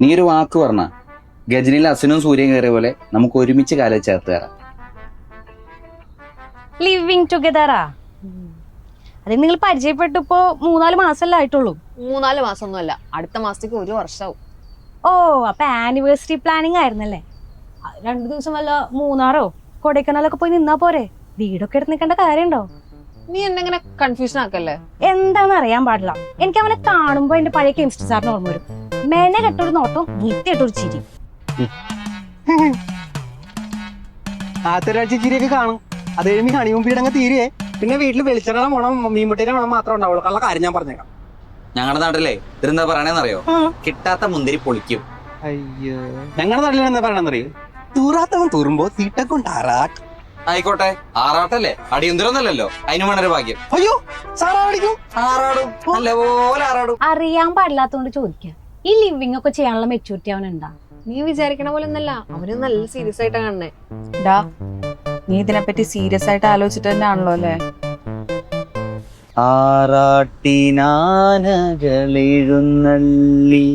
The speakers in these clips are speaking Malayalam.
നീ ഒരു വാക്ക് പറഞ്ഞ ഗജനിയിൽ അസിനും സൂര്യൻ കയറിയ പോലെ നമുക്ക് ഒരുമിച്ച് കാലം ചേർത്ത് കയറാം. ലിവിങ് ടുഗദറാ? അത് നിങ്ങൾ പരിചയപ്പെട്ടിപ്പോ 3-4 മാസമല്ലേ ആയിട്ടുള്ളൂ. 3-4 മാസമൊന്നും അല്ല, അടുത്ത മാസത്തേക്ക് 1 വർഷമാവും. ഓ, അപ്പൊ ആനിവേഴ്സറി പ്ലാനിങ് ആയിരുന്നല്ലേ? 2 ദിവസം വല്ല മൂന്നാറോ കൊടൈക്കനാലൊക്കെ പോയി നിന്നാ പോരെ? വീടൊക്കെ എടുത്ത് നിൽക്കേണ്ട കാര്യമുണ്ടോ? നീ എന്നെങ്ങനെ കൺഫ്യൂഷൻ ആക്കല്ലേ? എന്താന്ന് അറിയാൻ പാടില്ല. എനിക്ക് അവനെ കാണുമ്പോ എന്റെ പഴയ കെമിസ്ട്രി സാറിന് ഓർമ്മ വരും. മെന കെട്ടൊരു നോട്ടം, വൃത്തിയായിട്ടൊരു ചിരി. ആദ്യൊരാഴ്ച ചിരിയൊക്കെ കാണും. അത് കഴിയുമ്പോ ഹണിമൂൺ പീരീഡ് അങ്ങ് തീരുവേ. പിന്നെ വീട്ടിൽ വെളിച്ചെണ്ണ മണം മീൻമുട്ടയുടെ മണം മാത്രമേ ഉണ്ടാവുള്ളൂ. ഉള്ള കാര്യം ഞാൻ പറഞ്ഞേക്കാം. ഞങ്ങളുടെ നാട്ടിലെ ഇതെന്താ പറയണെന്നറിയോ? കിട്ടാത്ത മുന്തിരി പൊളിക്കും. അയ്യോ, ഞങ്ങളുടെ നാട്ടിൽ എന്താ പറയണെന്നറിയോ? തൂറാത്തവൻ തൂറുമ്പോ തീട്ടക്കൊണ്ട് ആറാട്ട്. ആയിക്കോട്ടെ, ആറാട്ടല്ലേ, അടിയന്തരൊന്നല്ലല്ലോ. അതിന് വേണൊരു ഭാഗ്യം. അയ്യോ, സാറാ പഠിക്കും. ആറാടും, നല്ലപോലെ ആറാടും. അറിയാൻ പാടില്ലാത്തോണ്ട് ചോദിക്കാം, ഈ ലിവിങ് ഒക്കെ ചെയ്യാനുള്ള മെച്ചൂരിറ്റി അവനുണ്ടാ? നീ വിചാരിക്കണ പോലെ ഒന്നല്ല, അവന് നല്ല സീരിയസ് ആയിട്ടാ കാണണേ. നീ ഇതിനെപ്പറ്റി സീരിയസ് ആയിട്ട് ആലോചിച്ചിട്ട് തന്നെ ആണല്ലോ അല്ലേ? ആറാട്ടിനാനകളെഴുന്നള്ളി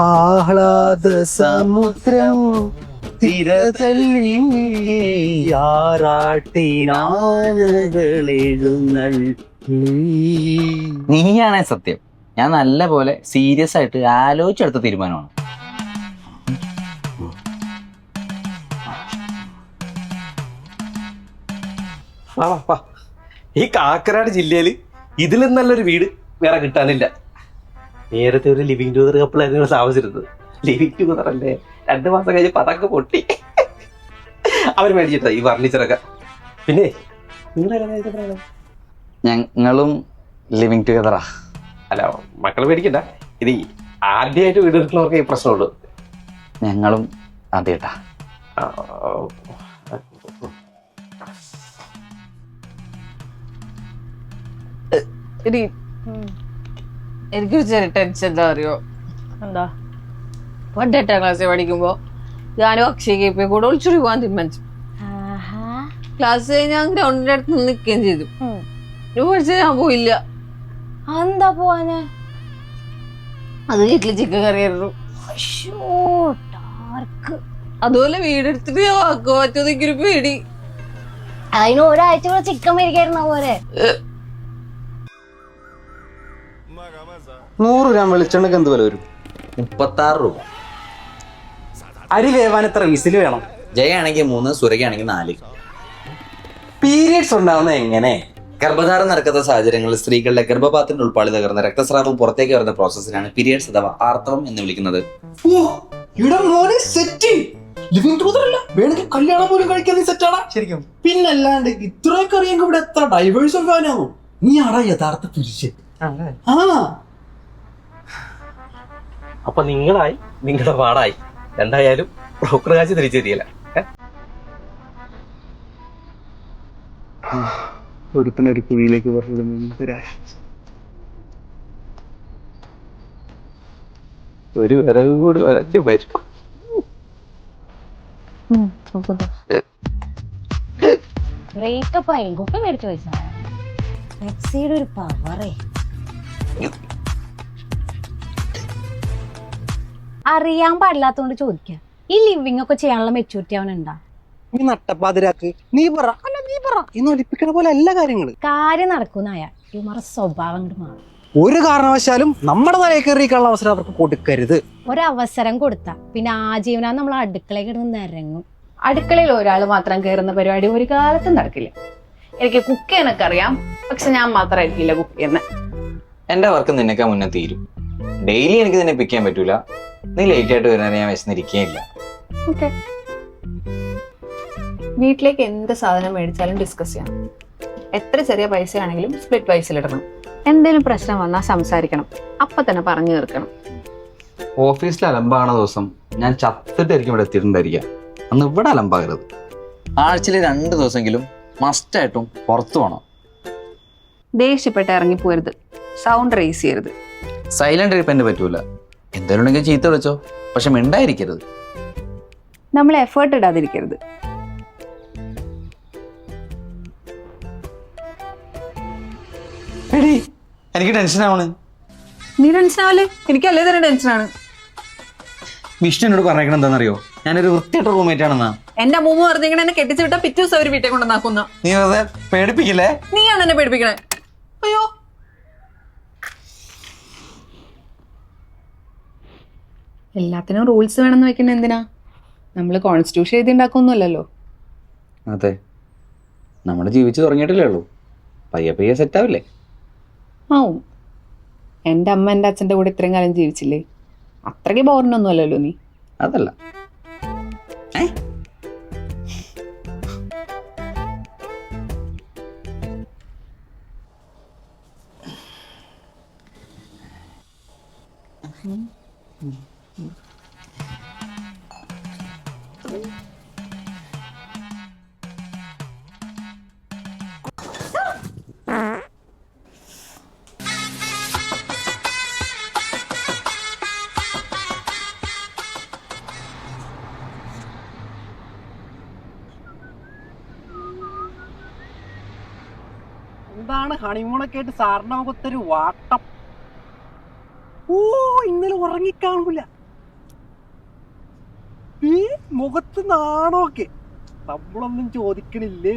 ആഹ്ലാദ സമുദ്രം തിരതല്ലി ആറാട്ടിനാനകളെഴുന്നള്ളി. നീയാണേ സത്യം. ഞാൻ നല്ല പോലെ സീരിയസ് ആയിട്ട് ആലോചിച്ചെടുത്ത തീരുമാനമാണ്. ഈ കാക്കനാട് ജില്ലയിൽ ഇതിലും നല്ലൊരു വീട് വേറെ കിട്ടാനില്ല. നേരത്തെ ഒരു ലിവിങ് ടുഗദർ കപ്പിളായിരുന്നു താമസിച്ചിരുന്നത്. ലിവിങ് ടുഗദർ അല്ലേ, 2 മാസം കഴിഞ്ഞ് പതക്കെ പൊട്ടി. അവർ മേടിച്ചിട്ടാ ഈ ഫർണിച്ചറൊക്കെ. പിന്നെ ഞങ്ങളും ലിവിങ് ടുഗദറാ. അല്ല, മക്കളെ മേടിക്കണ്ട. ഇത് ആദ്യമായിട്ട് വീട് എടുക്കുന്നവർക്ക് ഈ പ്രശ്നമുള്ളൂ. ഞങ്ങളും അതേട്ടാ. എനിക്കൊരു ചെറിയ ടെൻഷൻ എന്താ അറിയോ? എന്താ? 8ാം ക്ലാസ്സിൽ പഠിക്കുമ്പോ ഞാനും അക്ഷയ് കൂടെ ഒളിച്ചൊരു പോകാൻ തീരുമാനിച്ചു. ക്ലാസ് കഴിഞ്ഞ് ഞാൻ ഗ്രൗണ്ടിന്റെ അടുത്ത് നിൽക്കുകയും ചെയ്തു. പക്ഷേ ഞാൻ പോയില്ല. എന്താ പോവാന്? അത് വീട്ടില് ചിക്കൻ കറിയായിരുന്നു. അതുപോലെ വീടെടുത്തിട്ട് ഞാൻ വാക്കോ പറ്റുമോ എനിക്കൊരു പേടി. അതിന് ഒരാഴ്ച കൂടെ ചിക്കൻ മേടിക്കായിരുന്ന പോലെ. 100 ഗ്രാം വെളിച്ചെണ്ണക്ക് എന്ത് വില വരും? 36 രൂപ. അരി വേവാൻ എത്ര വിസില് വേണം? ജയാണെങ്കിൽ 3, സുരയ്ക്കാണെങ്കിൽ 4. പീരിയഡ്സ് ഉണ്ടാവുന്ന എങ്ങനെ? ഗർഭധാരണം നടക്കുന്ന സാഹചര്യങ്ങളിൽ സ്ത്രീകളുടെ ഗർഭപാത്രത്തിൽ ഉൾപ്പാളി തകർന്ന രക്തസ്രാവം പുറത്തേക്ക് വരുന്ന പ്രോസസ്സിനാണ് പീരിയഡ്സ് അഥവാ ആർത്തവം എന്ന് വിളിക്കുന്നത്. ശരിക്കും പിന്നല്ലാണ്ട് ഇത്രയൊക്കെ അറിയെങ്കിൽ ഇവിടെ എത്ര ഡൈവേഴ്സ് ആകാനാവും. നീ ആടാ യഥാർത്ഥ പുരുഷൻ. അപ്പൊ നിങ്ങളായി, നിങ്ങളുടെ പാടായി. എന്തായാലും ബ്രോക്കർ കാശ് തിരിച്ചു തരികയില്ല. ഒരുത്തനൊരു കുഴിയിലേക്ക് ഒരു വിറക് കൂടി വരച്ച് വരും. ബ്രേക്കപ്പ് ആയി കുപ്പി മേടിച്ചു പൈസ. മെക്സിയുടെ ഒരു പവറേ. അറിയാൻ പാടില്ലാത്തോണ്ട് ചോദിക്കാം, ഈ ലിവിങ് ഒക്കെ ചെയ്യാനുള്ള മെച്ചൂരിറ്റി അവനുണ്ടാ? നീ നട്ടപ്പാതിരാക്ക്. നീ പറ ഇന്ന് ഒലിപ്പിക്കണ പോലെ എല്ലാ കാര്യങ്ങള് കാര്യം നടക്കുന്നായ ഇവന്മാരുടെ സ്വഭാവം കൊണ്ട് മാറും. ഒരു കാരണവശാലും നമ്മുടെ തലയിൽ കയറിക്കാനുള്ള അവസരം അവർക്ക് കൊടുക്കരുത്. ഒരവസരം കൊടുത്താ പിന്നെ ആജീവനാ നമ്മൾ അടുക്കളയിൽ കിടന്ന് നിരങ്ങും. അടുക്കളയിൽ ഒരാൾ മാത്രം കയറുന്ന പരിപാടി ഒരു കാലത്തും നടക്കില്ല. എനിക്ക് കുക്ക് ചെയ്യാനൊക്കെ അറിയാം, പക്ഷെ ഞാൻ മാത്രമായിരിക്കില്ല കുക്ക് ചെയ്യുന്നത്. എന്റെ വർക്ക് നിന്നേക്കാ മുന്നേ തീരും. ഡെയിലി എനിക്ക് നിന്നെ പിക്കാൻ പറ്റൂല. നീ ലേറ്റ് ആയിട്ട് വരുന്ന ഞാൻ വിശന്നിരിക്കുകയില്ല. വീട്ടിലേക്ക് എന്ത് സാധനം മേടിച്ചാലും ഡിസ്കസ് ചെയ്യണം. എത്ര ചെറിയ പൈസയാണെങ്കിലും സ്പ്ലിറ്റ് പൈസയിലിടണം. എന്തെങ്കിലും പ്രശ്നം വന്നാൽ സംസാരിക്കണം, അപ്പൊ തന്നെ പറഞ്ഞു തീർക്കണം. ഓഫീസിൽ അലമ്പാണ ദിവസം ഞാൻ ചത്തിട്ടായിരിക്കും ഇവിടെ എത്തിയിട്ടുണ്ടായിരിക്കാം. അന്ന് ഇവിടെ അലമ്പാകരുത്. ആഴ്ചയിൽ 2 ദിവസമെങ്കിലും മസ്റ്റായിട്ടും പുറത്തു പോകണം. ദേഷ്യപ്പെട്ട് ഇറങ്ങിപ്പോരുത്, സൗണ്ട് റേസ് ചെയ്യരുത്. സൈലന്റ് ഇരിപ്പന്നെ പറ്റൂല. എന്തായാലും ഉണ്ടെങ്കിൽ ചീത്ത വിളിച്ചോ, പക്ഷെ മിണ്ടായിരിക്കരുത്. നമ്മൾ എഫേർട്ട് ഇടാതിരിക്കരുത്. എനിക്ക് ടെൻഷൻ ആവണ്. നീ ടെൻഷൻ ആവല്ലേ? എനിക്കല്ലേ തന്നെ ടെൻഷനാണ്. വിഷ്ണുവിനോട് പറഞ്ഞേക്കണം എന്താണെന്നറിയോ, ഞാനൊരു വൃത്തിയായിട്ട റൂംമേറ്റ് ആണെന്നാ. എന്റെ അമ്മൂമ്മ വെറുതെ ഇങ്ങനെ എന്നെ കെട്ടിച്ചു വിട്ടാ പിറ്റേ ദിവസം അവര് വീട്ടിൽ കൊണ്ടുവന്നാക്കുന്ന. നീ വെറുതെ പേടിപ്പിക്കില്ലേ? നീയാണ് എന്നെ പേടിപ്പിക്കണേ. അയ്യോ, എല്ലാത്തിനും റൂൾസ് വേണമെന്ന് വെക്കുന്ന എന്തിനാ? നമ്മള് കോൺസ്റ്റിറ്റ്യൂഷൻ എഴുതി ഉണ്ടാക്കൊന്നുമല്ലല്ലോ. അതെ, നമ്മൾ ജീവിച്ചു തുടങ്ങിയിട്ടില്ലേ ഉള്ളൂ, പയ്യെ പയ്യെ സെറ്റ് ആവില്ലേ? ആവും. എൻ്റെ അമ്മ എൻ്റെ അച്ഛൻ്റെ കൂടെ ഇത്രയും കാലം ജീവിച്ചില്ലേ, അത്രയ്ക്ക് ബോറിനൊന്നും അല്ലല്ലോ നീ. അതല്ല. എന്താണ് ഹണിമൂണൊക്കെ ആയിട്ട് സാറിന്റെ മുഖത്തൊരു വാട്ടം? ഓ, ഇന്നലെ ഉറങ്ങിക്കാണൂല. ഈ മുഖത്ത് നാണമൊക്കെ നമ്മളൊന്നും ചോദിക്കണില്ലേ?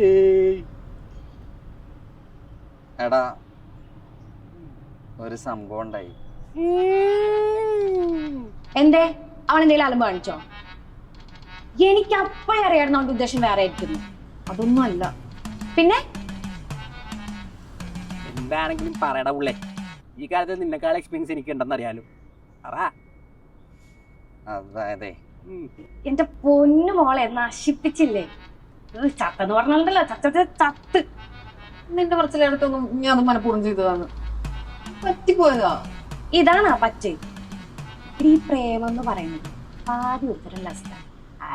എടാ, ഒരു സംഭവം ഉണ്ടായി. എന്തേ, അവൻ എന്തെങ്കിലും അലമ്പ് കാണിച്ചോ? എനിക്ക് അപ്പോഴേ അറിയായിരുന്നു അവന്റെ ഉദ്ദേശം വേറെ ആയിരിക്കുന്നു. അതൊന്നും അല്ല. പിന്നെ എന്താണെങ്കിലും പറയടാ പുള്ളേ, ഈ കാലത്ത് നിന്നെക്കാൾ എക്സ്പീരിയൻസ് എനിക്ക് ഉണ്ടെന്ന് അറിയാലോ. അതായതേ, എന്റെ പൊന്നു മോളെ നശിപ്പിച്ചില്ലേ. ചത്തെന്ന് പറഞ്ഞാലുണ്ടല്ലോ, ചത്ത്. നിന്റെ പറച്ചിലെടുത്തൊന്നും ഞാൻ അത് മനഃപൂർവ്വം ചെയ്തതാണ്, പറ്റിപ്പോയതാ. ഇതാണ് പറ്റ്. ഈ പ്രേമം എന്ന് പറയുന്നത് ആദ്യം ഒരുത്തരം ലസ്റ്റാ.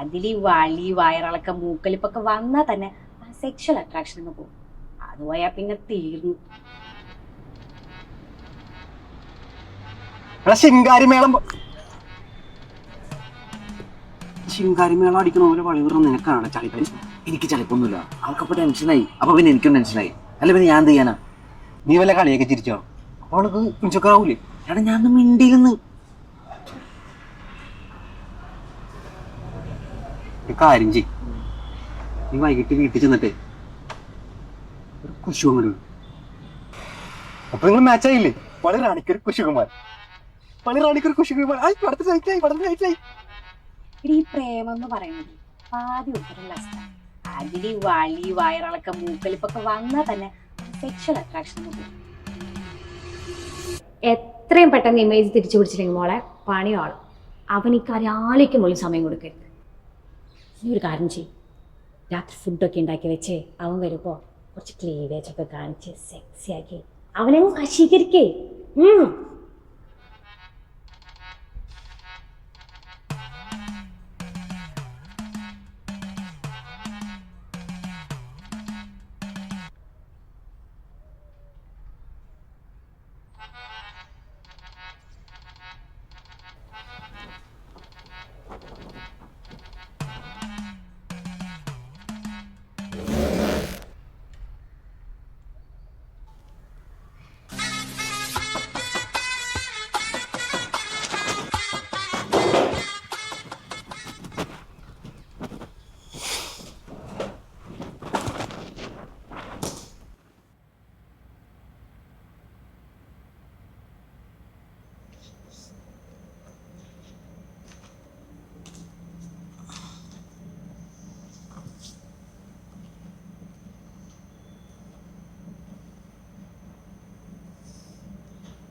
അതിൽ ഈ വളി വയറിളക്ക മൂക്കലിപ്പൊക്കെ വന്നാൽ തന്നെ ആ സെക്ഷൽ അട്രാക്ഷൻ എന്ന് പോകും. അത് പോയാ പിന്നെ തീർന്നു. ശിങ്കാരിമേളം അടിക്കണ പോലെ വളവിറ നിനക്കാണ് ചളിപ്പ. എനിക്ക് ചളിപ്പൊന്നുമില്ല. അവൾക്കപ്പോ ടെൻഷനായി, അപ്പൊ പിന്നെ എനിക്കും ടെൻഷനായി. അല്ല പിന്നെ ഞാൻ എന്ത് ചെയ്യാനാ? നീ വല്ല കളിയൊക്കെ ചിരിച്ചോ? അപ്പൊ അവൾക്ക് പിഞ്ചൊക്കാവൂലേ? എടാ, ഞാൻ മിണ്ടിയില്ലെന്ന്. ഒരു കാര്യം ചെയ്, നീ വൈകിട്ട് വീട്ടിൽ ചെന്നിട്ടേ ഒരു കുശുകുമാർ. അപ്പൊ നിങ്ങൾ മാച്ച് ആയില്ലേ? വളരെ റാണിക്കൊരു കുശുകുമാർ, വളരെ റാണിക്കൊരു കുശുകുമാർ. ഈ പ്രേമം എന്ന് പറയുന്നത് ആദ്യം ഒരുത്തരം ലസ്റ്റാ. അതിൽ ഈ വളി വയറിളക്ക മൂക്കലിപ്പൊക്കെ വന്നാൽ തന്നെ സെക്ഷൽ അട്രാക്ഷൻ എന്ന് പോകും. എത്രയും പെട്ടെന്ന് ഇമേജ് തിരിച്ചു പിടിച്ചില്ലെങ്കിൽ മോളെ പണിയാളും. അവൻ ഈ കരാളിക്ക് മുകളിൽ സമയം കൊടുക്കരുത്. നീ ഒരു കാര്യം ചെയ്യും, രാത്രി ഫുഡൊക്കെ ഉണ്ടാക്കി വെച്ചേ അവൻ വരുമ്പോൾ കുറച്ച് ക്ലീവേജ് ഒക്കെ കാണിച്ച് സെക്സി ആക്കി അവനെ വശീകരിക്കേ.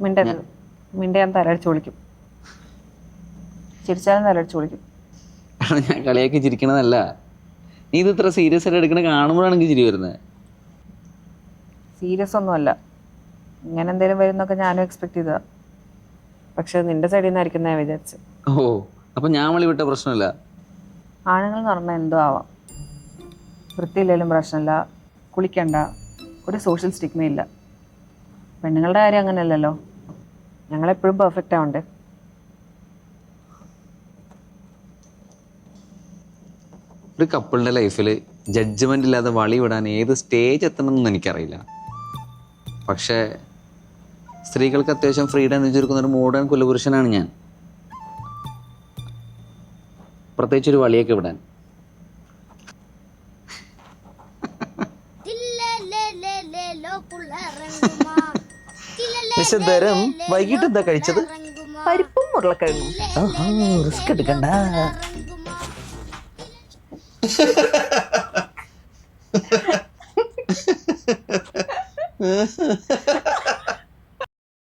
മിണ്ട ഞാൻ തലടിച്ചു വിളിക്കും, ചിരിച്ചാലും തലടിച്ചു വിളിക്കും. ഞാൻ കളിയാക്കി ചിരിക്കണതല്ല. നീ ഇത് ഇത്ര സീരിയസ് ആയിട്ട് എടുക്കണ കാണുമ്പോഴാണ് എനിക്ക് ചിരി വരുന്നത്. സീരിയസ് ഒന്നുമല്ല, ഇങ്ങനെ എന്തെങ്കിലും വരുന്നൊക്കെ ഞാനും എക്സ്പെക്ട് ചെയ്തതാ. പക്ഷെ നിന്റെ സൈഡിൽ നിന്നായിരിക്കും ഞാൻ വിചാരിച്ചു. ഓ, അപ്പൊ ഞാൻ വളി വിട്ട പ്രശ്നമില്ല. ആണുങ്ങൾ എന്ന് പറഞ്ഞാൽ എന്തോ ആവാം, വൃത്തിയില്ലെങ്കിലും പ്രശ്നമില്ല, കുളിക്കണ്ട, ഒരു സോഷ്യൽ സ്റ്റിഗ്മയില്ല. പെണ്ണുങ്ങളുടെ കാര്യം അങ്ങനെയല്ലല്ലോ, ഞങ്ങളെപ്പോഴും പെർഫെക്റ്റ് ആവണ്ടേ. ഒരു കപ്പിളിന്റെ ലൈഫിൽ ജഡ്ജ്മെന്റ് ഇല്ലാതെ വളി വിടാൻ ഏത് സ്റ്റേജ് എത്തണമെന്നൊന്നും എനിക്കറിയില്ല. പക്ഷേ സ്ത്രീകൾക്ക് അത്യാവശ്യം ഫ്രീഡം നെഞ്ചൊരുക്കുന്ന ഒരു മോഡേൺ കുലപുരുഷനാണ് ഞാൻ. പ്രത്യേകിച്ച് ഒരു വളിയൊക്കെ വിടാൻ. വിശദരം വൈകിട്ട് എന്താ കഴിച്ചത്? പരിപ്പും ഉരുളക്കിഴങ്ങും. റിസ്ക് എടുക്കണ്ട.